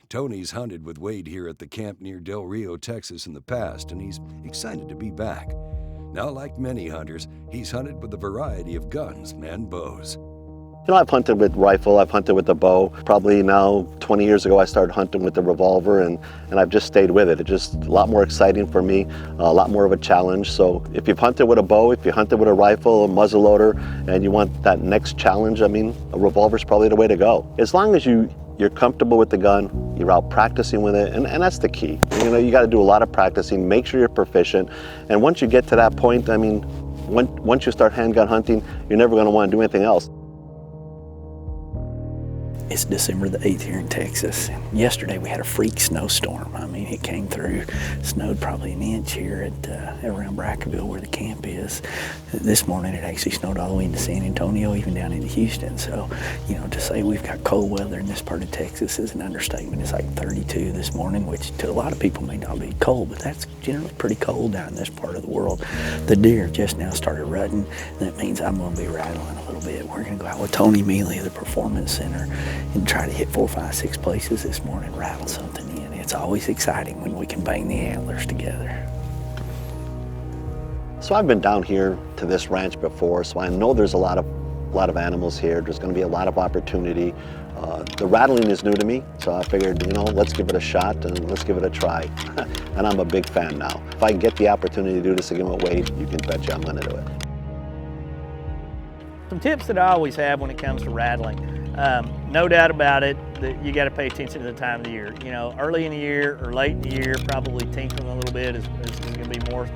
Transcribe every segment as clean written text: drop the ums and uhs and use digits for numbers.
Tony's hunted with Wade here at the camp near Del Rio, Texas in the past, and he's excited to be back. Now, like many hunters, he's hunted with a variety of guns and bows. You know, I've hunted with rifle, I've hunted with the bow. Probably now 20 years ago I started hunting with the revolver, and I've just stayed with it. It's just a lot more exciting for me, a lot more of a challenge. So if you've hunted with a bow, if you hunted with a rifle, a muzzleloader, and you want that next challenge, I mean, a revolver's probably the way to go. As long as you're comfortable with the gun, you're out practicing with it, and that's the key. You know, you got to do a lot of practicing, make sure you're proficient, and once you get to that point, I mean, once you start handgun hunting, you're never going to want to do anything else. It's December the 8th here in Texas. Yesterday we had a freak snowstorm. I mean, it came through, snowed probably an inch here at around Brackerville where the camp is. This morning it actually snowed all the way into San Antonio, even down into Houston. So, you know, to say we've got cold weather in this part of Texas is an understatement. It's like 32 this morning, which to a lot of people may not be cold, but that's generally pretty cold down in this part of the world. The deer just now started rutting. That means I'm going to be rattling a little bit. We're going to go out with Tony Miele of the Performance Center and try to hit 4, 5, 6 places this morning, rattle something in. It's always exciting when we can bang the antlers together. So I've been down here to this ranch before, so I know there's a lot of animals here. There's going to be a lot of opportunity. The rattling is new to me, so I figured, you know, let's give it a shot and let's give it a try. And I'm a big fan now. If I get the opportunity to do this again with Wade, you can bet you I'm going to do it. Some tips that I always have when it comes to rattling. No doubt about it that you got to pay attention to the time of the year. You know, early in the year or late in the year, probably tinkling a little bit is going to be more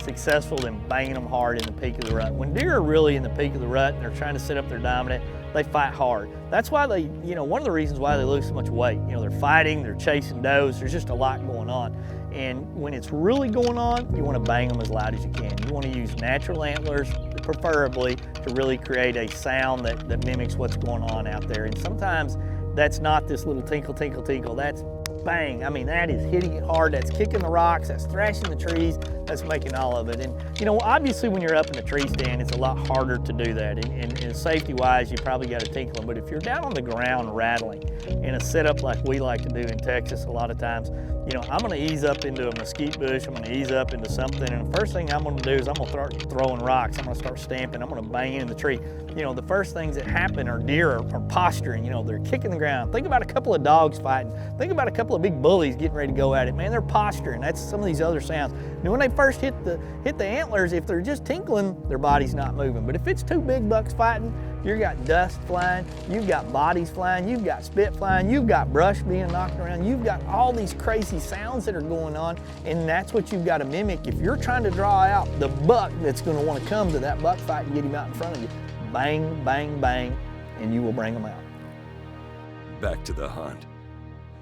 successful than banging them hard in the peak of the rut. When deer are really in the peak of the rut and they're trying to set up their dominant, they fight hard. That's why they, you know, one of the reasons why they lose so much weight. You know, they're fighting, they're chasing does, there's just a lot going on. And when it's really going on, you want to bang them as loud as you can. You want to use natural antlers, preferably, to really create a sound that mimics what's going on out there. And sometimes that's not this little tinkle, tinkle, tinkle. That's bang. I mean, that is hitting it hard. That's kicking the rocks. That's thrashing the trees. That's making all of it. And, you know, obviously when you're up in a tree stand, it's a lot harder to do that. And safety-wise, you probably got to tinkle them. But if you're down on the ground rattling in a setup like we like to do in Texas a lot of times, you know, I'm going to ease up into a mesquite bush. I'm going to ease up into something. And the first thing I'm going to do is I'm going to start throwing rocks. I'm going to start stamping. I'm going to bang into the tree. You know, the first things that happen are deer are posturing. You know, they're kicking the ground. Think about a couple of dogs fighting. Think about a couple of big bullies getting ready to go at it. Man, they're posturing. That's some of these other sounds. And when they first hit the antlers, if they're just tinkling, their body's not moving. But if it's two big bucks fighting, you've got dust flying, you've got bodies flying, you've got spit flying, you've got brush being knocked around, you've got all these crazy sounds that are going on, and that's what you've got to mimic. If you're trying to draw out the buck that's going to want to come to that buck fight and get him out in front of you, bang, bang, bang, and you will bring them out. Back to the hunt.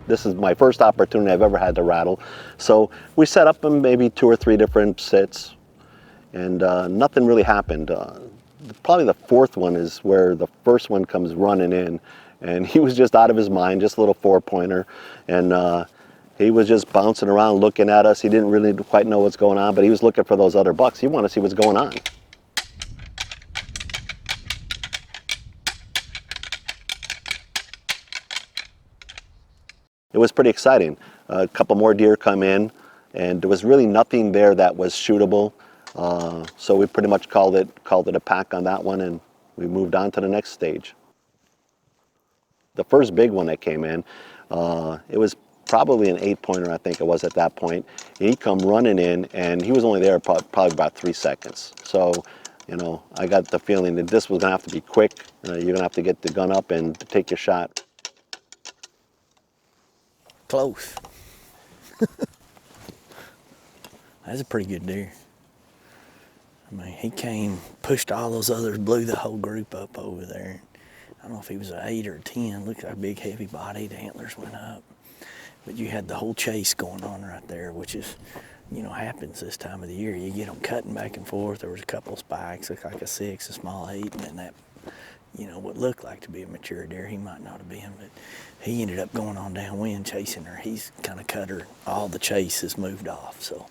This is my first opportunity I've ever had to rattle. So we set up in maybe 2 or 3 different sits, and nothing really happened. Probably the fourth one is where the first one comes running in, and he was just out of his mind, just a little 4-pointer, and he was just bouncing around looking at us. He didn't really quite know what's going on, but he was looking for those other bucks. He wanted to see what's going on. It was pretty exciting. A couple more deer come in, and there was really nothing there that was shootable. So we pretty much called it a pack on that one, and we moved on to the next stage. The first big one that came in, it was probably an 8-pointer, I think it was at that point. He come running in, and he was only there probably about 3 seconds. So, you know, I got the feeling that this was gonna have to be quick. You're gonna have to get the gun up and take your shot. Close. That's a pretty good deer. I mean, he came, pushed all those others, blew the whole group up over there. I don't know if he was an 8 or a 10. Look at that big, heavy body. The antlers went up. But you had the whole chase going on right there, which is, you know, happens this time of the year. You get them cutting back and forth. There was a couple of spikes, looked like a 6, a small 8, and then that, you know, what looked like to be a mature deer. He might not have been, but he ended up going on downwind chasing her. He's kind of cut her. All the chase has moved off, so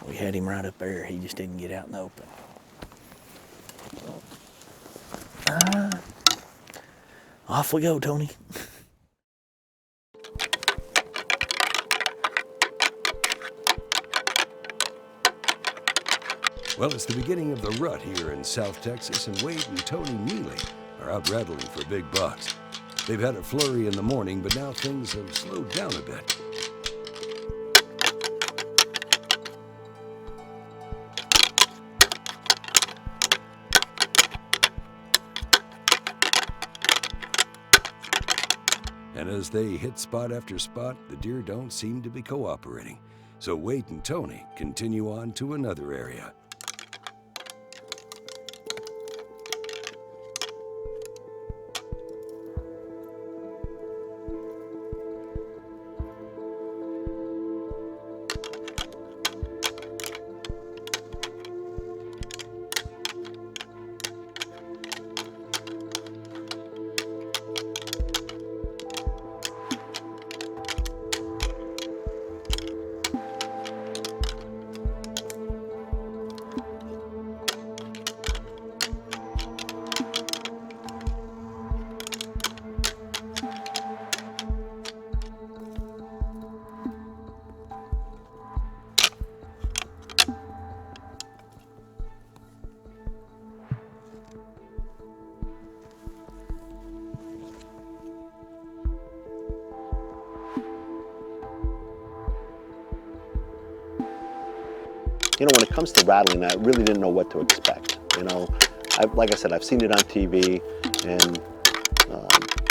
we had him right up there. He just didn't get out in the open. Off we go, Tony. Well, it's the beginning of the rut here in South Texas, and Wade and Tony Miele are out rattling for big bucks. They've had a flurry in the morning, but now things have slowed down a bit. And as they hit spot after spot, the deer don't seem to be cooperating. So Wade and Tony continue on to another area. You know, when it comes to rattling, I really didn't know what to expect. You know, like I said, I've seen it on TV, and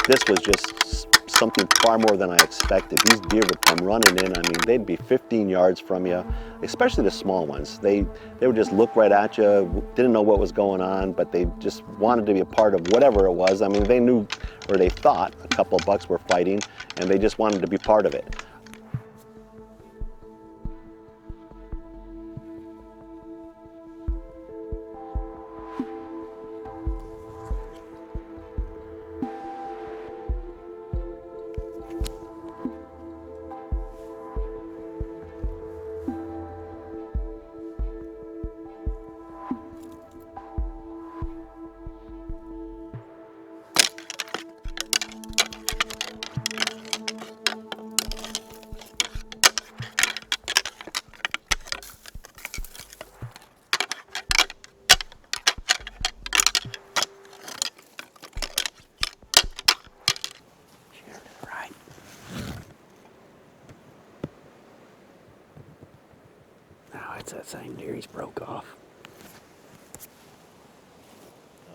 this was just something far more than I expected. These deer would come running in. I mean, they'd be 15 yards from you, especially the small ones. They would just look right at you, didn't know what was going on, but they just wanted to be a part of whatever it was. I mean, they knew, or they thought, a couple of bucks were fighting, and they just wanted to be part of it. It's that same deer he's broke off.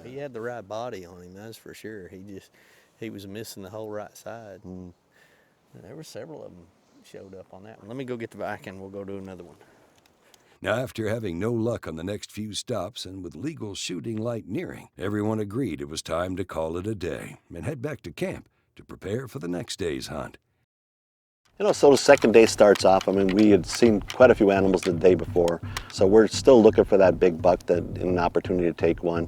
He had the right body on him, that's for sure. He was missing the whole right side. There were several of them showed up on that one. Let me go get the back and we'll go do another one. Now, after having no luck on the next few stops and with legal shooting light nearing, everyone agreed it was time to call it a day and head back to camp to prepare for the next day's hunt. You know, so the second day starts off. I mean, we had seen quite a few animals the day before, so we're still looking for that big buck, an opportunity to take one.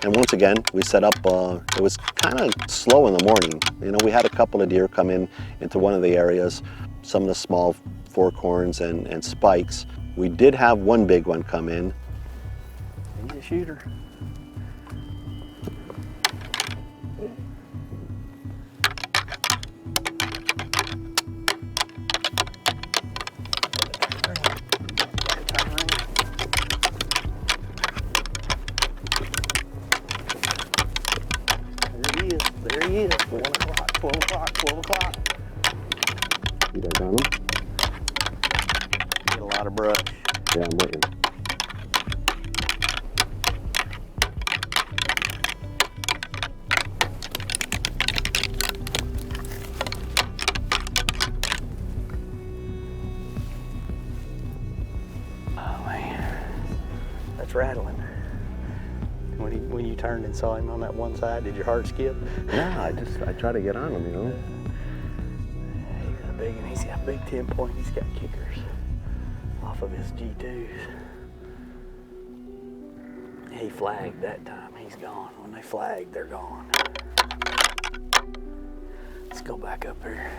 And once again, we set up, it was kind of slow in the morning. You know, we had a couple of deer come into one of the areas, some of the small forkhorns and spikes. We did have one big one come in. He's a shooter. There he is, 1 o'clock, 12 o'clock, 12 o'clock. You guys on him? Get a lot of brush. Yeah, I'm waiting. Oh man, that's rattling. When you turned and saw him on that one side, did your heart skip? Yeah, I try to get on him, you know. He's a big one. He's got a big 10-point. He's got kickers off of his G2s. He flagged that time. He's gone. When they flag, they're gone. Let's go back up here.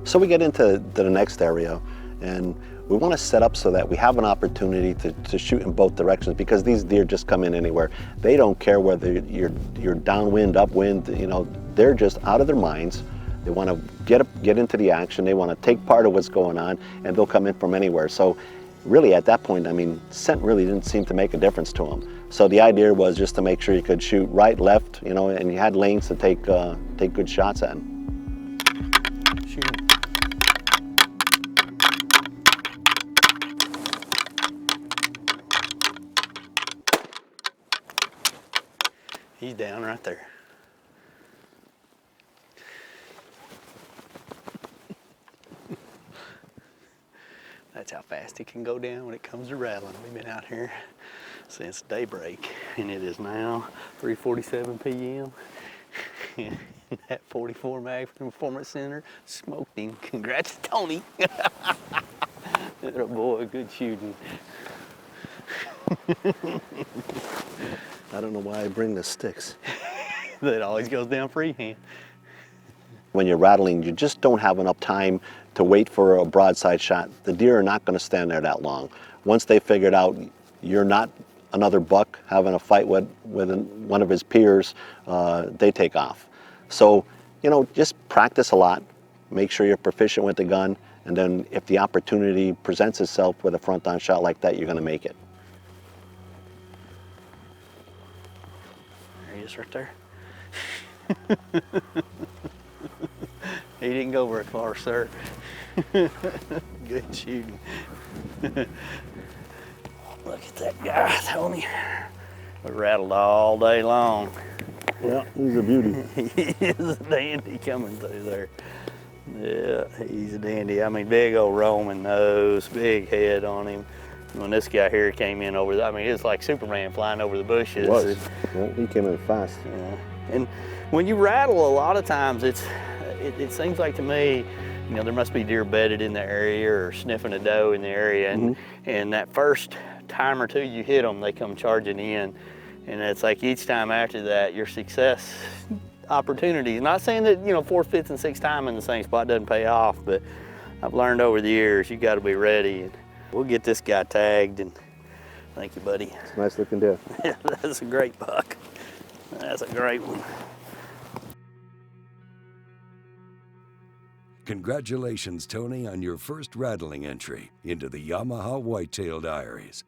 So we get into the next area, and we want to set up so that we have an opportunity to shoot in both directions, because these deer just come in anywhere. They don't care whether you're downwind, upwind, you know, they're just out of their minds. They want to get into the action. They want to take part of what's going on, and they'll come in from anywhere. So really at that point, I mean, scent really didn't seem to make a difference to them. So the idea was just to make sure you could shoot right, left, you know, and you had lanes to take good shots at. Shoot him. He's down right there. That's how fast it can go down when it comes to rattling. We've been out here since daybreak, and it is now 3:47 p.m. And that 44 mag from the Performance Center smoked him. Congrats, Tony. That boy, good shooting. I don't know why I bring the sticks. That always goes down freehand. When you're rattling, you just don't have enough time to wait for a broadside shot. The deer are not going to stand there that long. Once they figured out you're not another buck having a fight with one of his peers, they take off. So, you know, just practice a lot. Make sure you're proficient with the gun, and then if the opportunity presents itself with a front-on shot like that, you're going to make it. There he is right there. He didn't go very far, sir. Good shooting. Look at that guy, Tony. We rattled all day long. Yeah, he's a beauty. He is a dandy coming through there. Yeah, he's a dandy. I mean, big old Roman nose, big head on him. When this guy here came in over I mean, it's like Superman flying over the bushes. It was. Well, he came in fast. Yeah. And when you rattle, a lot of times it seems like to me, you know, there must be deer bedded in the area or sniffing a doe in the area, and that first time or two you hit them, they come charging in, and it's like each time after that, your success opportunities. Not saying that, you know, 4th, 5th, and 6th time in the same spot doesn't pay off, but I've learned over the years you got to be ready. And we'll get this guy tagged, and thank you, buddy. It's a nice looking deer. That's a great buck. That's a great one. Congratulations, Tony, on your first rattling entry into the Yamaha Whitetail Diaries.